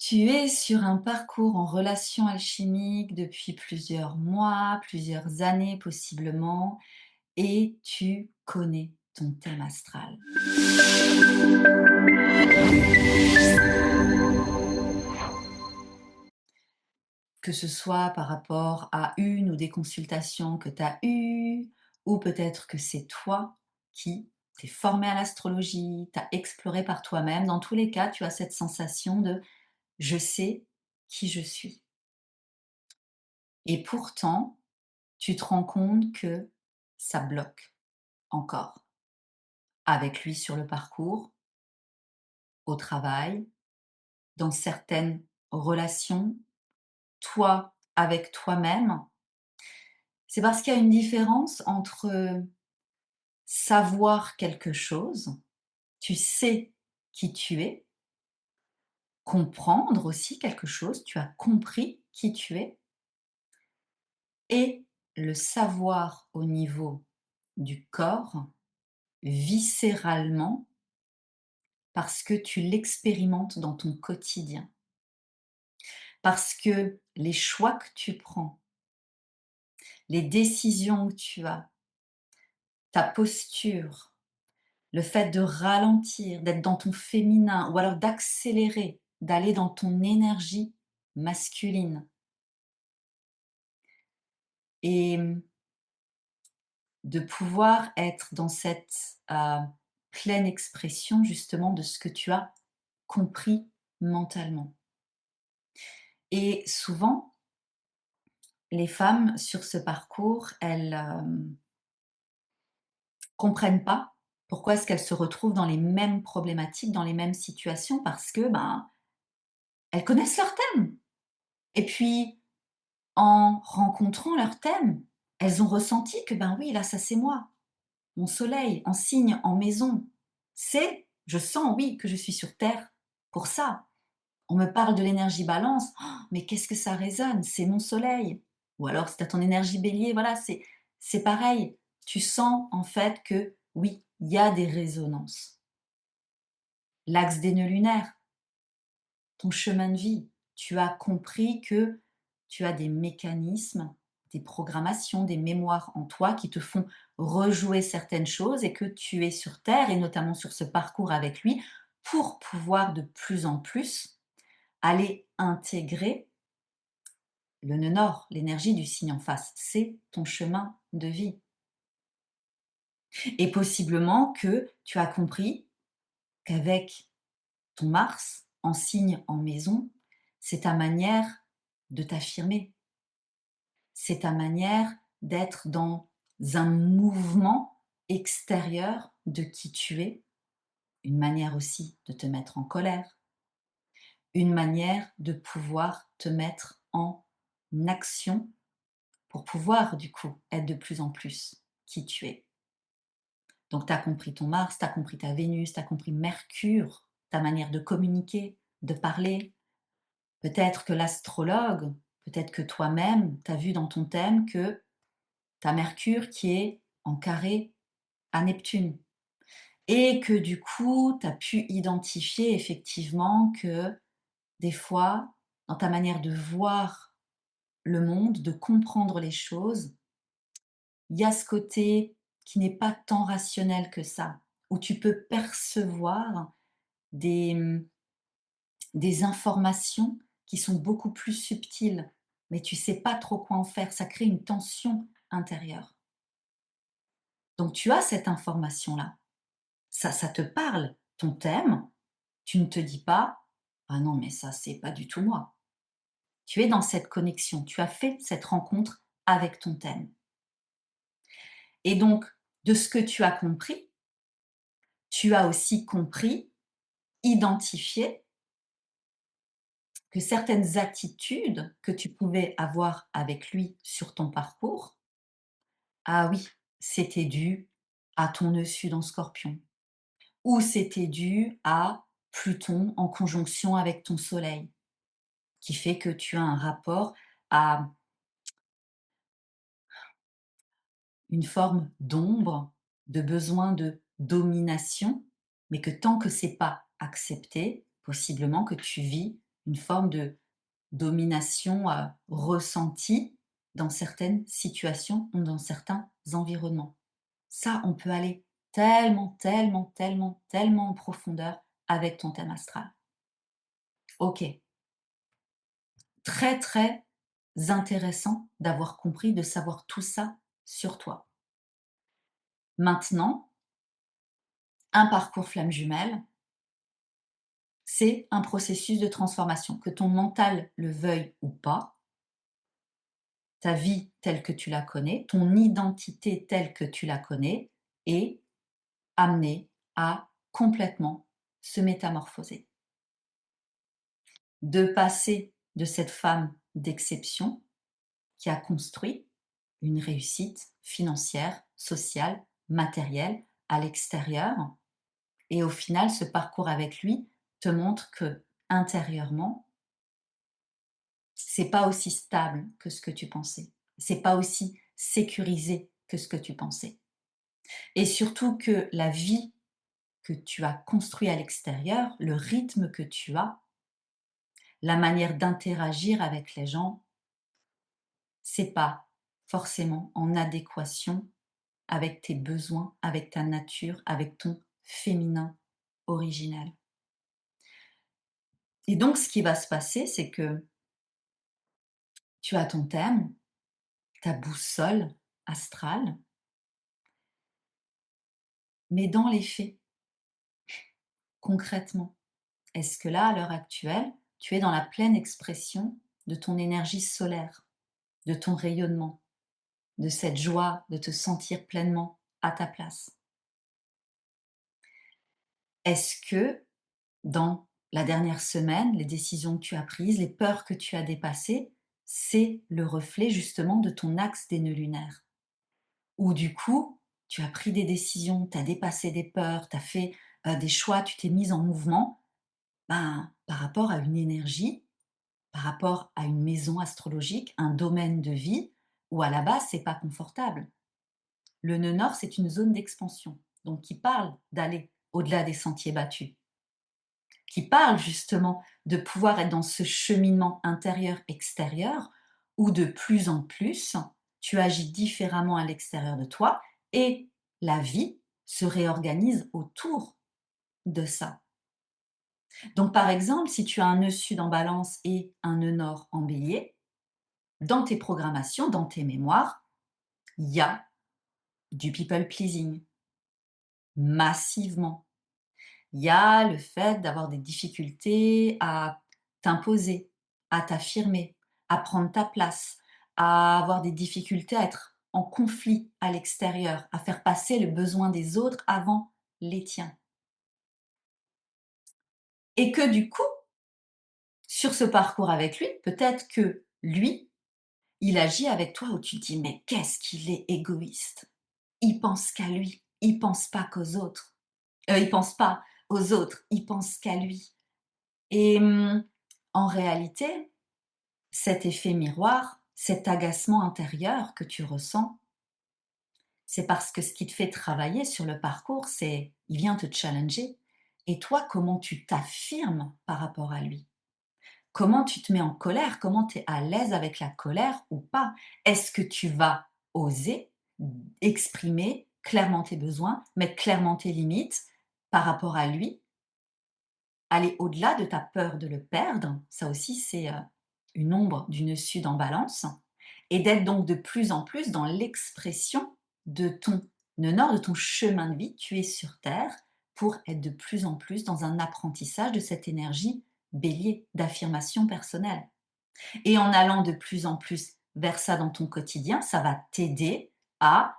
Tu es sur un parcours en relation alchimique depuis plusieurs mois, plusieurs années possiblement, et tu connais ton thème astral. Que ce soit par rapport à une ou des consultations que tu as eues, ou peut-être que c'est toi qui t'es formé à l'astrologie, tu as exploré par toi-même. Dans tous les cas, tu as cette sensation de je sais qui je suis. Et pourtant, tu te rends compte que ça bloque encore. Avec lui sur le parcours, au travail, dans certaines relations, toi avec toi-même. C'est parce qu'il y a une différence entre savoir quelque chose, tu sais qui tu es, comprendre aussi quelque chose, tu as compris qui tu es, et le savoir au niveau du corps, viscéralement, parce que tu l'expérimentes dans ton quotidien. Parce que les choix que tu prends, les décisions que tu as, ta posture, le fait de ralentir, d'être dans ton féminin ou alors d'accélérer, d'aller dans ton énergie masculine et de pouvoir être dans cette pleine expression justement de ce que tu as compris mentalement. Et souvent, les femmes sur ce parcours, elles comprennent pas pourquoi est-ce qu'elles se retrouvent dans les mêmes problématiques, dans les mêmes situations parce que, ben, elles connaissent leur thème et puis en rencontrant leur thème, elles ont ressenti que, ben, oui, là, ça c'est moi. Mon soleil en signe, en maison, c'est je sens, oui, que je suis sur terre pour ça. On me parle de l'énergie balance, oh, mais qu'est-ce que ça résonne? C'est mon soleil. Ou alors c'est à ton énergie bélier, voilà, c'est pareil. Tu sens en fait que oui, il y a des résonances. L'axe des nœuds lunaires, ton chemin de vie, tu as compris que tu as des mécanismes, des programmations, des mémoires en toi qui te font rejouer certaines choses et que tu es sur Terre et notamment sur ce parcours avec lui pour pouvoir de plus en plus aller intégrer le nœud nord, l'énergie du signe en face. C'est ton chemin de vie. Et possiblement que tu as compris qu'avec ton Mars en signe en maison, c'est ta manière de t'affirmer. C'est ta manière d'être dans un mouvement extérieur de qui tu es, une manière aussi de te mettre en colère, une manière de pouvoir te mettre en action pour pouvoir du coup être de plus en plus qui tu es. Donc tu as compris ton Mars, tu as compris ta Vénus, tu as compris Mercure, ta manière de communiquer, de parler. Peut-être que l'astrologue, peut-être que toi-même, tu as vu dans ton thème que tu as Mercure qui est en carré à Neptune. Et que du coup, tu as pu identifier effectivement que des fois, dans ta manière de voir le monde, de comprendre les choses, il y a ce côté qui n'est pas tant rationnel que ça, où tu peux percevoir des, des informations qui sont beaucoup plus subtiles, mais tu sais pas trop quoi en faire. Ça crée une tension intérieure. Donc tu as cette information-là. Ça te parle, ton thème. Tu ne te dis pas: «Ah non, mais ça, c'est pas du tout moi». Tu es dans cette connexion. Tu as fait cette rencontre avec ton thème. Et donc, de ce que tu as compris, tu as aussi compris, identifié que certaines attitudes que tu pouvais avoir avec lui sur ton parcours, ah oui, c'était dû à ton nœud sud en Scorpion ou c'était dû à Pluton en conjonction avec ton soleil, qui fait que tu as un rapport à une forme d'ombre, de besoin de domination, mais que tant que c'est pas accepté, possiblement que tu vis une forme de domination, ressentie dans certaines situations ou dans certains environnements. Ça, on peut aller tellement, tellement, tellement, tellement en profondeur avec ton thème astral. OK, très, très intéressant d'avoir compris, de savoir tout ça sur toi. Maintenant, un parcours flamme jumelle, c'est un processus de transformation, que ton mental le veuille ou pas, ta vie telle que tu la connais, ton identité telle que tu la connais est amenée à complètement se métamorphoser. De passer de cette femme d'exception qui a construit une réussite financière, sociale, matérielle à l'extérieur, et au final, ce parcours avec lui te montre que intérieurement, c'est pas aussi stable que ce que tu pensais. C'est pas aussi sécurisé que ce que tu pensais. Et surtout que la vie que tu as construite à l'extérieur, le rythme que tu as, la manière d'interagir avec les gens, c'est pas forcément en adéquation avec tes besoins, avec ta nature, avec ton féminin originel. Et donc, ce qui va se passer, c'est que tu as ton thème, ta boussole astrale, mais dans les faits, concrètement, est-ce que là, à l'heure actuelle, tu es dans la pleine expression de ton énergie solaire, de ton rayonnement, de cette joie de te sentir pleinement à ta place? Est-ce que dans la dernière semaine, les décisions que tu as prises, les peurs que tu as dépassées, c'est le reflet justement de ton axe des nœuds lunaires? Ou du coup, tu as pris des décisions, tu as dépassé des peurs, tu as fait, des choix, tu t'es mise en mouvement, ben, par rapport à une énergie, par rapport à une maison astrologique, un domaine de vie où à la base, c'est pas confortable. Le nœud nord, c'est une zone d'expansion, donc qui parle d'aller au-delà des sentiers battus, qui parle justement de pouvoir être dans ce cheminement intérieur-extérieur où de plus en plus, tu agis différemment à l'extérieur de toi et la vie se réorganise autour de ça. Donc par exemple, si tu as un nœud sud en balance et un nœud nord en bélier, dans tes programmations, dans tes mémoires, il y a du people pleasing, massivement. Il y a le fait d'avoir des difficultés à t'imposer, à t'affirmer, à prendre ta place, à avoir des difficultés à être en conflit à l'extérieur, à faire passer le besoin des autres avant les tiens. Et que du coup, sur ce parcours avec lui, peut-être que lui, il agit avec toi où tu te dis: «Mais qu'est-ce qu'il est égoïste! Il pense qu'à lui, il pense pas qu'aux autres. Il pense pas aux autres, il pense qu'à lui». Et en réalité, cet effet miroir, cet agacement intérieur que tu ressens, c'est parce que ce qui te fait travailler sur le parcours, c'est il vient te challenger. Et toi, comment tu t'affirmes par rapport à lui? Comment tu te mets en colère? Comment tu es à l'aise avec la colère ou pas? Est-ce que tu vas oser exprimer clairement tes besoins, mettre clairement tes limites par rapport à lui, aller au-delà de ta peur de le perdre? Ça aussi, c'est une ombre du nœud sud en balance. Et d'être donc de plus en plus dans l'expression de ton nœud nord, de ton chemin de vie. Tu es sur Terre pour être de plus en plus dans un apprentissage de cette énergie bélier, d'affirmation personnelle. Et en allant de plus en plus vers ça dans ton quotidien, ça va t'aider à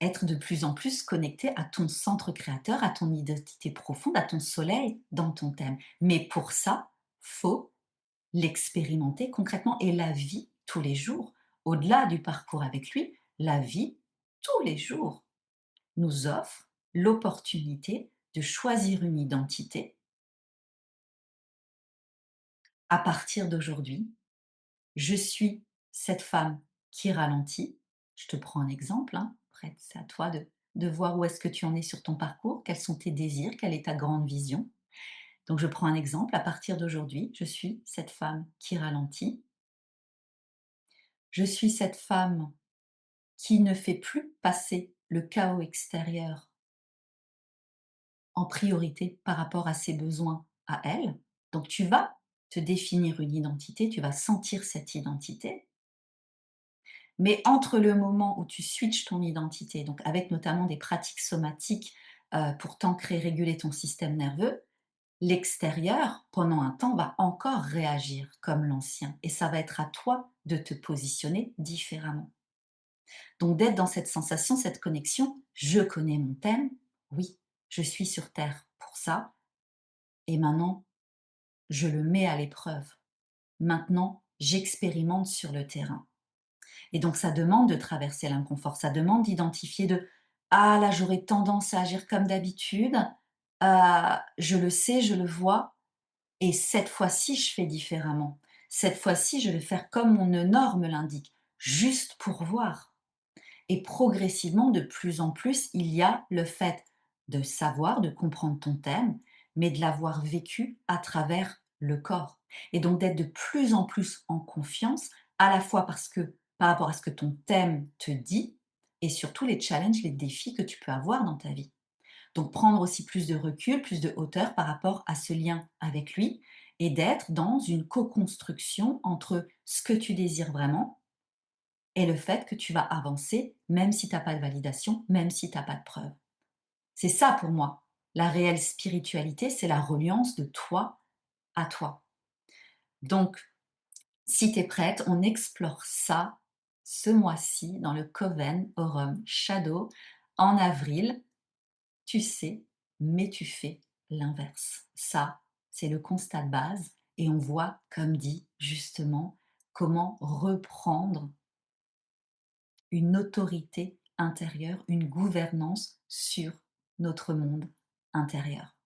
être de plus en plus connecté à ton centre créateur, à ton identité profonde, à ton soleil dans ton thème. Mais pour ça, faut l'expérimenter concrètement et la vie tous les jours, au-delà du parcours avec lui, la vie tous les jours nous offre l'opportunité de choisir une identité à partir d'aujourd'hui. Je suis cette femme qui ralentit. Je te prends un exemple, hein. Après, c'est à toi de voir où est-ce que tu en es sur ton parcours, quels sont tes désirs, quelle est ta grande vision. Donc je prends un exemple, à partir d'aujourd'hui, je suis cette femme qui ralentit, je suis cette femme qui ne fait plus passer le chaos extérieur en priorité par rapport à ses besoins à elle. Donc tu vas te définir une identité, tu vas sentir cette identité, mais entre le moment où tu switches ton identité, donc avec notamment des pratiques somatiques pour t'ancrer, réguler ton système nerveux, l'extérieur, pendant un temps, va encore réagir comme l'ancien et ça va être à toi de te positionner différemment. Donc d'être dans cette sensation, cette connexion, je connais mon thème, oui, je suis sur Terre pour ça, et maintenant, je le mets à l'épreuve. Maintenant, j'expérimente sur le terrain. Et donc ça demande de traverser l'inconfort, ça demande d'identifier de ah là j'aurais tendance à agir comme d'habitude, je le sais, je le vois, et cette fois-ci je fais différemment. Cette fois-ci je vais faire comme mon norme l'indique, juste pour voir. Et progressivement, de plus en plus, il y a le fait de savoir, de comprendre ton thème, mais de l'avoir vécu à travers le corps. Et donc d'être de plus en plus en confiance, à la fois parce que par rapport à ce que ton thème te dit, et surtout les challenges, les défis que tu peux avoir dans ta vie. Donc prendre aussi plus de recul, plus de hauteur par rapport à ce lien avec lui, et d'être dans une co-construction entre ce que tu désires vraiment et le fait que tu vas avancer même si tu as pas de validation, même si tu as pas de preuves. C'est ça pour moi, la réelle spiritualité, c'est la reliance de toi à toi. Donc, si tu es prête, on explore ça ce mois-ci dans le Coven Aurum Shadow en avril. Tu sais, mais tu fais l'inverse. Ça, c'est le constat de base et on voit, comme dit justement, comment reprendre une autorité intérieure, une gouvernance sur notre monde intérieur.